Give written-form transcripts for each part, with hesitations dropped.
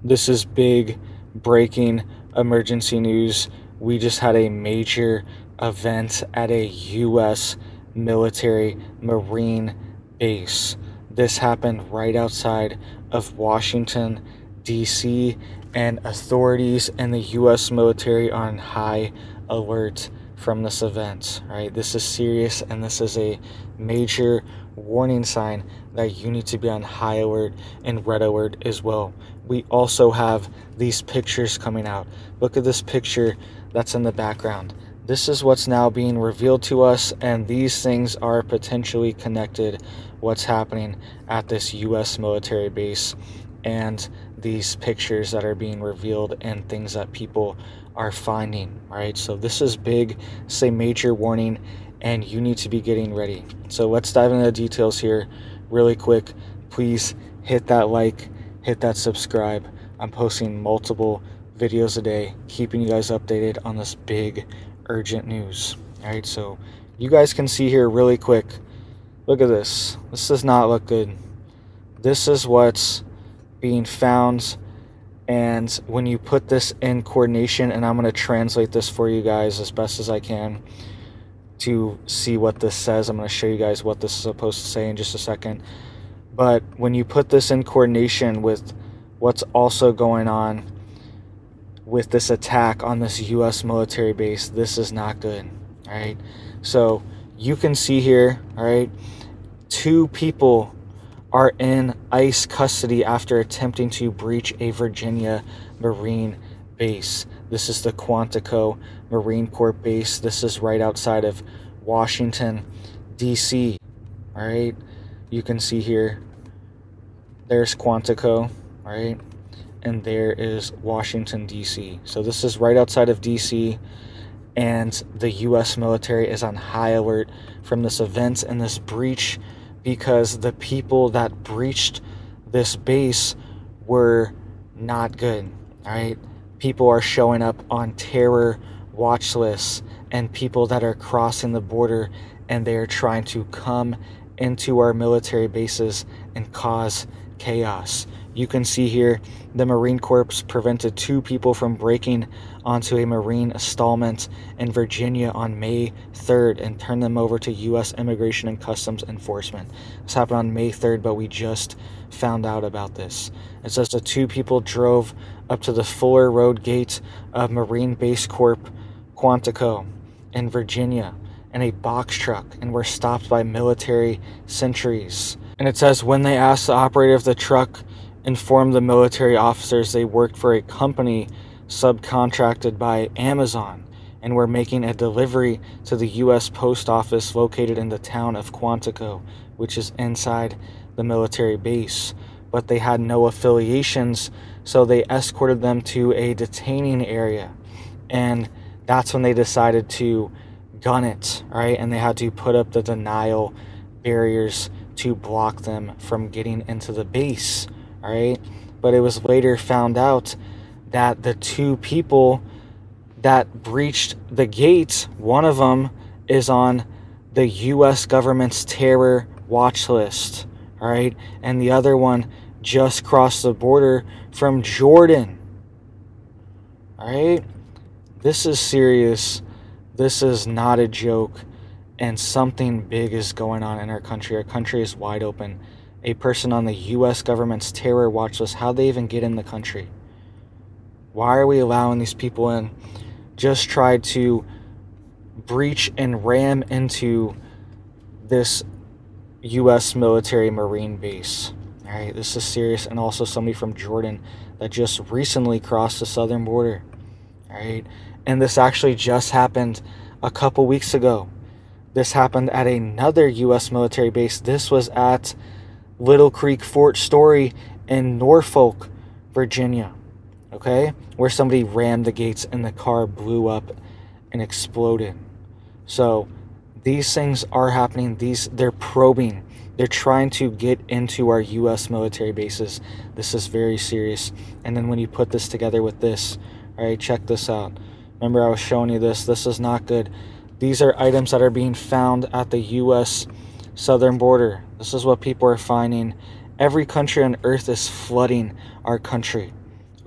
This is big breaking emergency news. We just had a major event at a U.S. military Marine base. This happened right outside of Washington, D.C., and authorities and the U.S. military are on high alert from this event. Right? This is serious, and this is a major warning sign that you need to be on high alert and red alert as well. We also have these pictures coming out. Look at this picture that's in the background. This is what's now being revealed to us, and these things are potentially connected. What's happening at this U.S. military base and these pictures that are being revealed and things that people are finding, right? So this is big. It's a major warning, and you need to be getting ready. So let's dive into the details here really quick. Please hit that like, hit that subscribe. I'm posting multiple videos a day, keeping you guys updated on this big urgent news. All right, so you guys can see here really quick. Look at this. This does not look good. This is what's being found, and when you put this in coordination, and I'm going to translate this for you guys as best as I can to see what this says. I'm going to show you guys what this is supposed to say in just a second. But when you put this in coordination with what's also going on with this attack on this U.S. military base, this is not good. All right, so you can see here, all right, 2 people are in ICE custody after attempting to breach a Virginia Marine base. This is the Quantico Marine Corps base. This is right outside of Washington, D.C. All right, you can see here, there's Quantico, all right, and there is Washington, D.C. So this is right outside of D.C., and the U.S. military is on high alert from this event and this breach, because the people that breached this base were not good. All right, people are showing up on terror watch lists, and people that are crossing the border, and they are trying to come into our military bases and cause chaos. You can see here the Marine Corps prevented 2 people from breaking onto a Marine installment in Virginia on May 3rd and turned them over to U.S. Immigration and Customs Enforcement. This happened on May 3rd, but we just found out about this. It says the 2 people drove up to the Fuller Road gate of Marine Base Corp Quantico in Virginia in a box truck and were stopped by military sentries. And it says when they asked the operator of the truck, informed the military officers they worked for a company subcontracted by Amazon and were making a delivery to the U.S. Post Office located in the town of Quantico, which is inside the military base. But they had no affiliations, so they escorted them to a detaining area. And that's when they decided to gun it, right? And they had to put up the denial barriers to block them from getting into the base. All right, but it was later found out that the 2 people that breached the gate, one of them is on the U.S. government's terror watch list. All right, and the other one just crossed the border from Jordan. All right, this is serious. This is not a joke, and something big is going on in our country. Our country is wide open. A person on the U.S. government's terror watch list. How'd they even get in the country? Why are we allowing these people in? Just tried to breach and ram into this U.S. military Marine base. All right, this is serious. And also somebody from Jordan that just recently crossed the southern border. All right, and this actually just happened a couple weeks ago. This happened at another U.S. military base. This was at Little Creek Fort Story in Norfolk, Virginia, okay, where somebody rammed the gates and the car blew up and exploded. So these things are happening. They're probing. They're trying to get into our U.S. military bases. This is very serious. And then when you put this together with this, all right, check this out. Remember I was showing you this. This is not good. These are items that are being found at the U.S. southern border. This is what people are finding. Every country on earth is flooding our country.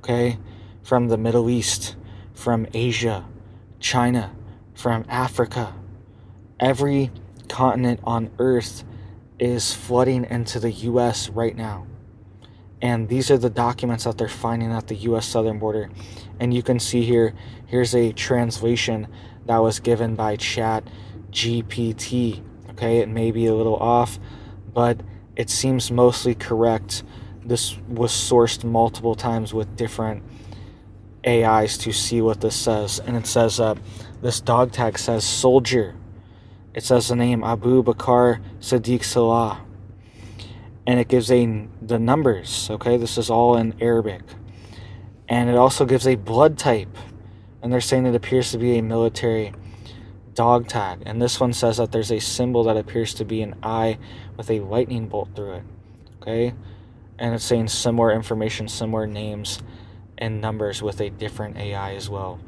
okay? From the Middle East, from Asia, China, from Africa. Every continent on Earth is flooding into the U.S. right now. And these are the documents that they're finding at the U.S. southern border. And you can see here, here's a translation that was given by ChatGPT. Okay, it may be a little off, but it seems mostly correct. This was sourced multiple times with different AIs to see what this says. And it says, this dog tag says soldier. It says the name Abu Bakr Sadiq Salah. And it gives the numbers, okay? This is all in Arabic. And it also gives a blood type. And they're saying it appears to be a military dog tag. And this one says that there's a symbol that appears to be an eye with a lightning bolt through it, okay? And it's saying similar information, similar names and numbers with a different AI as well.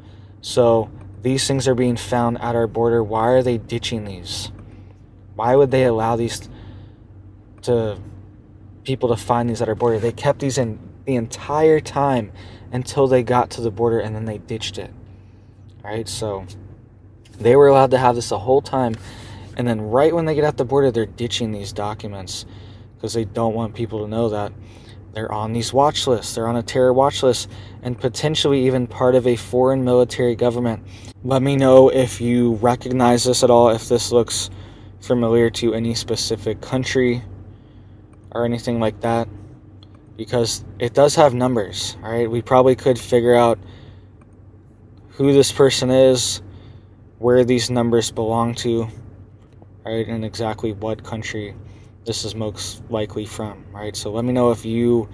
So these things are being found at our border. Why are they ditching these? Why would they allow these to people to find these at our border? They kept these in the entire time until they got to the border, and then they ditched it. All right, so they were allowed to have this the whole time, and then right when they get at the border, they're ditching these documents because they don't want people to know that they're on these watch lists. They're on a terror watch list and potentially even part of a foreign military government. Let me know if you recognize this at all, if this looks familiar to any specific country or anything like that, because it does have numbers. All right, we probably could figure out who this person is, where these numbers belong to, right, and exactly what country this is most likely from. Right, so let me know if you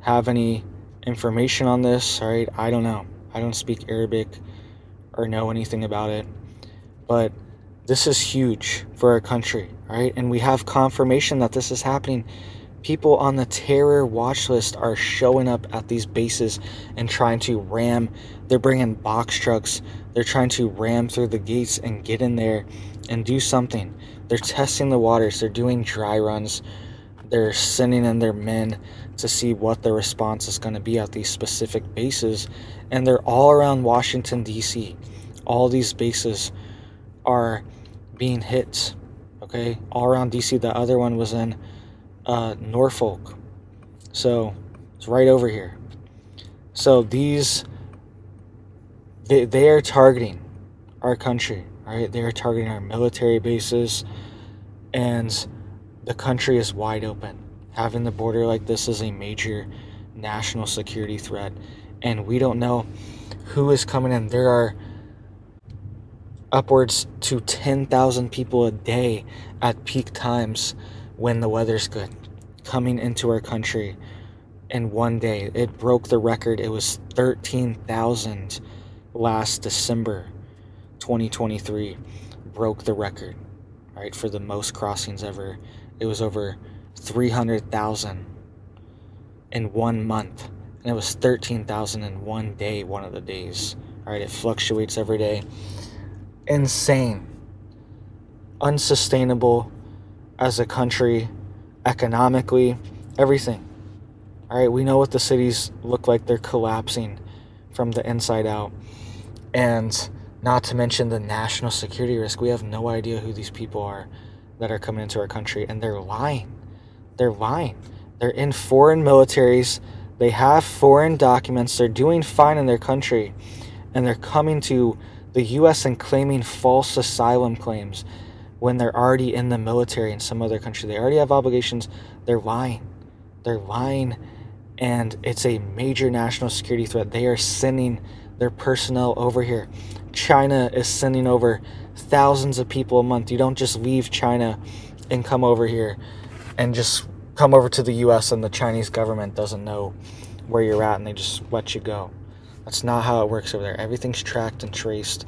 have any information on this. All right, I don't know. I don't speak Arabic or know anything about it, but this is huge for our country. Right, and we have confirmation that this is happening. People on the terror watch list are showing up at these bases and trying to ram. They're bringing box trucks. They're trying to ram through the gates and get in there and do something. They're testing the waters. They're doing dry runs. They're sending in their men to see what the response is going to be at these specific bases. And they're all around Washington, D.C. All these bases are being hit, okay? All around D.C. The other one was in Norfolk. So it's right over here. So these, they are targeting our country, right? They are targeting our military bases, and the country is wide open. Having the border like this is a major national security threat, and we don't know who is coming in. There are upwards to 10,000 people a day at peak times when the weather's good coming into our country in one day. It broke the record. It was 13,000 last December 2023. Broke the record, right, for the most crossings ever. It was over 300,000 in 1 month, and it was 13,000 in one day, one of the days. All right, it fluctuates every day. Insane, unsustainable as a country, economically, everything. All right, we know what the cities look like. They're collapsing from the inside out. And not to mention the national security risk. We have no idea who these people are that are coming into our country, and they're lying. They're lying. They're in foreign militaries. They have foreign documents. They're doing fine in their country, and they're coming to the U.S. and claiming false asylum claims when they're already in the military in some other country. They already have obligations. They're lying. They're lying, and it's a major national security threat. They are sending their personnel over here. China is sending over thousands of people a month. You don't just leave China and come over here and just come over to the U.S. and the Chinese government doesn't know where you're at and they just let you go. That's not how it works over there. Everything's tracked and traced.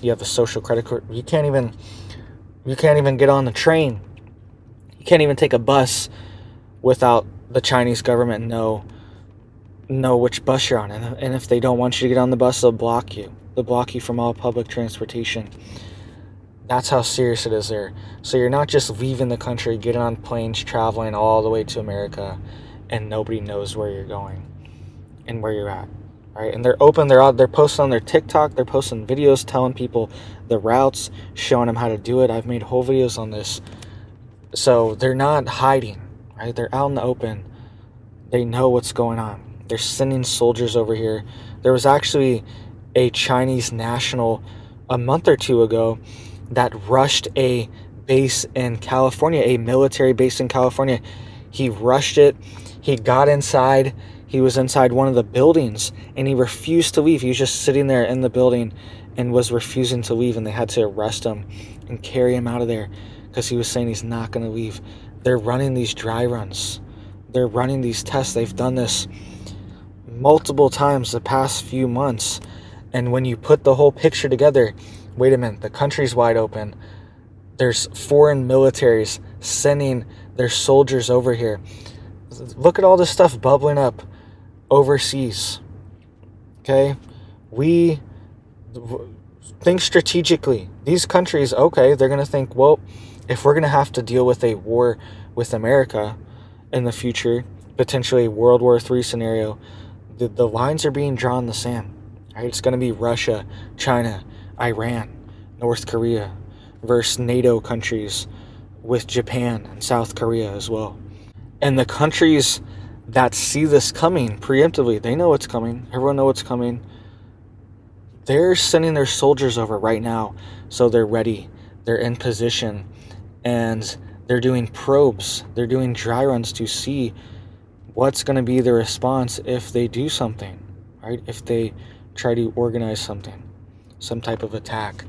You have a social credit card. You can't even get on the train. You can't even take a bus without the Chinese government know which bus you're on. And if they don't want you to get on the bus, they'll block you. They'll block you from all public transportation. That's how serious it is there. So you're not just leaving the country, getting on planes, traveling all the way to America, and nobody knows where you're going. in where you're at, right? And they're open, they're out, they're posting on their TikTok, they're posting videos telling people the routes, showing them how to do it. I've made whole videos on this. So they're not hiding, right? They're out in the open. They know what's going on. They're sending soldiers over here. There was actually a Chinese national a month or two ago that rushed a base in California, a military base in California. He rushed it. He got inside. He was inside one of the buildings, and he refused to leave. He was just sitting there in the building and was refusing to leave, and they had to arrest him and carry him out of there because he was saying he's not going to leave. They're running these dry runs. They're running these tests. They've done this multiple times the past few months. And when you put the whole picture together, wait a minute, the country's wide open. There's foreign militaries sending their soldiers over here. Look at all this stuff bubbling up overseas. Okay? We think strategically. These countries, okay, they're going to think, well, if we're going to have to deal with a war with America in the future, potentially a World War III scenario, the lines are being drawn in the sand. Right? It's going to be Russia, China, Iran, North Korea versus NATO countries with Japan and South Korea as well. And the countries that see this coming preemptively, they know it's coming. Everyone knows it's coming. They're sending their soldiers over right now, so they're ready. They're in position, and they're doing probes. They're doing dry runs to see what's going to be the response if they do something, right? If they try to organize something, some type of attack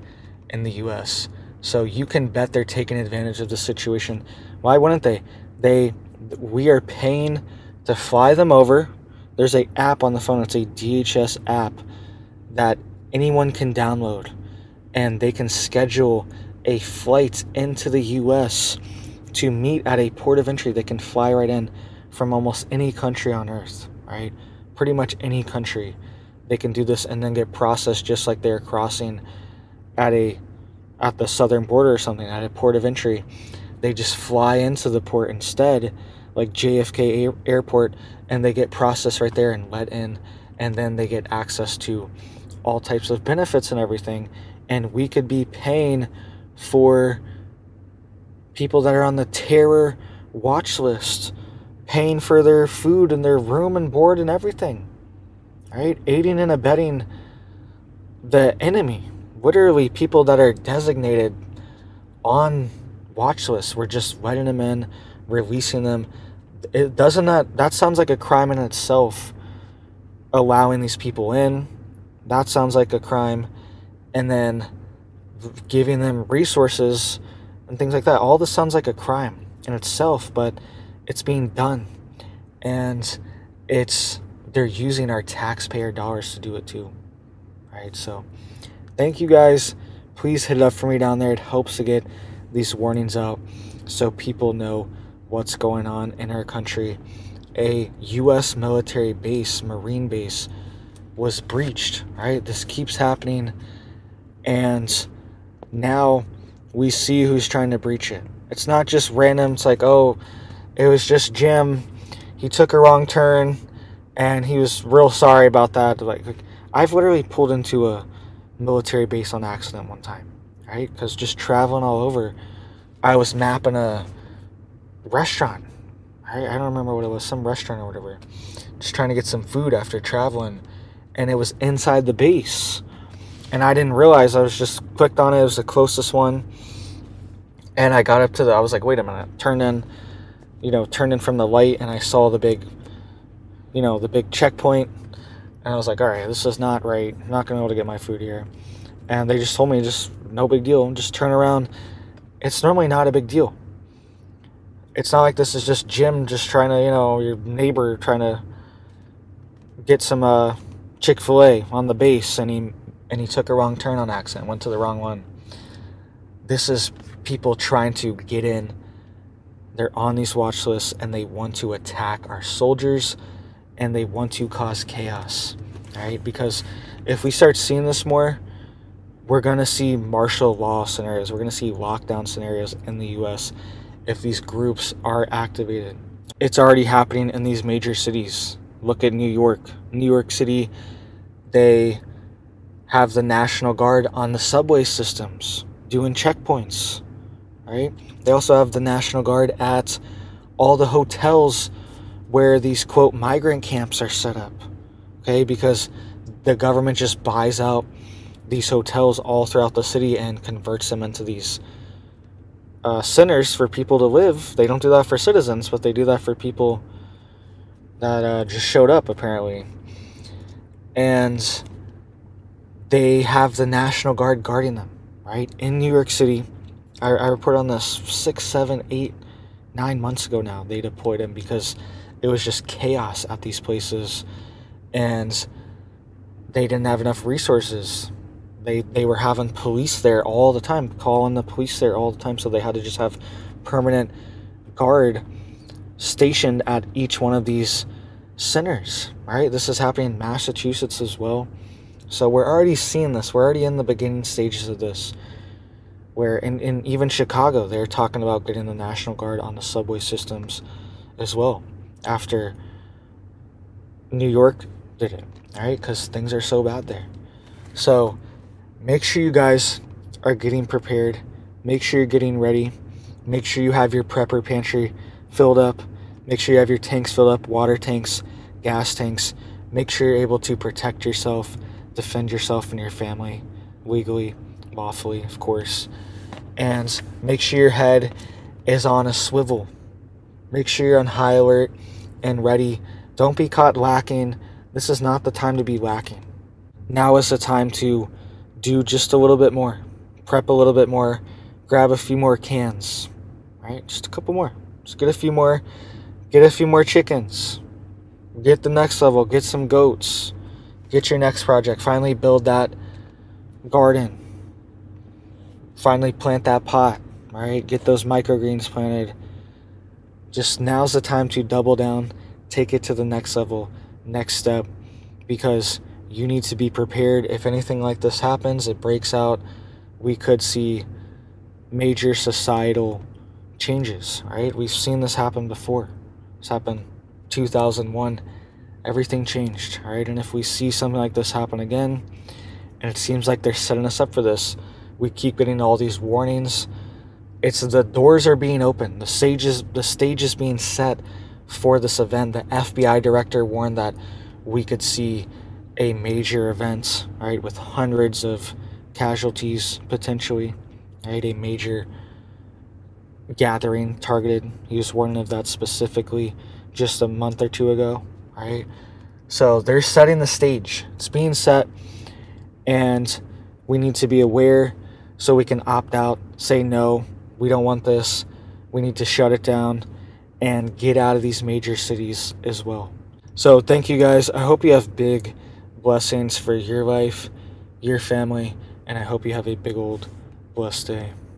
in the U.S. So you can bet they're taking advantage of the situation. Why wouldn't they? We are paying to fly them over. There's an app on the phone. It's a DHS app that anyone can download, and they can schedule a flight into the U.S. to meet at a port of entry. They can fly right in from almost any country on earth, right? Pretty much any country. They can do this and then get processed just like they're crossing at the southern border or something, at a port of entry. They just fly into the port instead, like JFK Airport, and they get processed right there and let in, and then they get access to all types of benefits and everything. And we could be paying for people that are on the terror watch list, paying for their food and their room and board and everything, right? Aiding and abetting the enemy. Literally, people that are designated on watch lists, we're just letting them in, releasing them. It doesn't that sounds like a crime in itself, allowing these people in. That sounds like a crime. And then giving them resources and things like that. All this sounds like a crime in itself, but it's being done. And they're using our taxpayer dollars to do it too. Right? So thank you guys. Please hit it up for me down there. It helps to get these warnings out so people know what's going on in our country. A U.S. military base, Marine base, was breached, right? This keeps happening, and now we see who's trying to breach it. It's not just random. It's like, oh, it was just Jim. He took a wrong turn, and he was real sorry about that. Like I've literally pulled into a military base on accident one time, right? Because just traveling all over, I was mapping a restaurant. I don't remember what it was, some restaurant or whatever. Just trying to get some food after traveling, and it was inside the base. And I didn't realize. I was just clicked on it. It was the closest one. And I got up to I was like, wait a minute. Turned in from the light, and I saw the big checkpoint. And I was like, all right, this is not right. I'm not going to be able to get my food here. And they just told me, just no big deal. Just turn around. It's normally not a big deal. It's not like this is just Jim just trying to, your neighbor trying to get some Chick-fil-A on the base, and he took a wrong turn on accident, went to the wrong one. This is people trying to get in. They're on these watch lists, and they want to attack our soldiers, and they want to cause chaos, right? Because if we start seeing this more, we're going to see martial law scenarios. We're going to see lockdown scenarios in the U.S. if these groups are activated. It's already happening in these major cities. Look at New York. New York City, they have the National Guard on the subway systems doing checkpoints, right? They also have the National Guard at all the hotels where these, quote, migrant camps are set up, okay? Because the government just buys out these hotels all throughout the city and converts them into these centers for people to live. They don't do that for citizens, but they do that for people that just showed up, apparently. And they have the National Guard guarding them, right? In New York City, I reported on this 6, 7, 8, 9 months ago now. They deployed them because it was just chaos at these places, and they didn't have enough resources. They were having police there all the time, calling the police there all the time, so they had to just have permanent guard stationed at each one of these centers, right? This is happening in Massachusetts as well. So we're already seeing this. We're already in the beginning stages of this, where in even Chicago, they're talking about getting the National Guard on the subway systems as well, after New York did it, all right? Because things are so bad there. So make sure you guys are getting prepared. Make sure you're getting ready. Make sure you have your prepper pantry filled up. Make sure you have your tanks filled up, water tanks, gas tanks. Make sure you're able to protect yourself, defend yourself and your family, legally, lawfully, of course. And make sure your head is on a swivel. Make sure you're on high alert and ready. Don't be caught lacking. This is not the time to be lacking. Now is the time to do just a little bit more. Prep a little bit more. Grab a few more cans. Right? Just a couple more. Just get a few more. Get a few more chickens. Get the next level. Get some goats. Get your next project. Finally build that garden. Finally plant that pot. Alright? Get those microgreens planted. Just now's the time to double down. Take it to the next level. Next step. Because you need to be prepared. If anything like this happens, it breaks out, we could see major societal changes, right? We've seen this happen before. This happened 2001. Everything changed, right? And if we see something like this happen again, and it seems like they're setting us up for this, we keep getting all these warnings. It's the doors are being opened. The stage is being set for this event. The FBI director warned that we could see a major event, right, with hundreds of casualties potentially, right, a major gathering targeted. He was warning of that specifically just a month or two ago, right? So they're setting the stage. It's being set, and we need to be aware so we can opt out, say no, we don't want this, we need to shut it down and get out of these major cities as well. So thank you guys. I hope you have big blessings for your life, your family, and I hope you have a big old blessed day.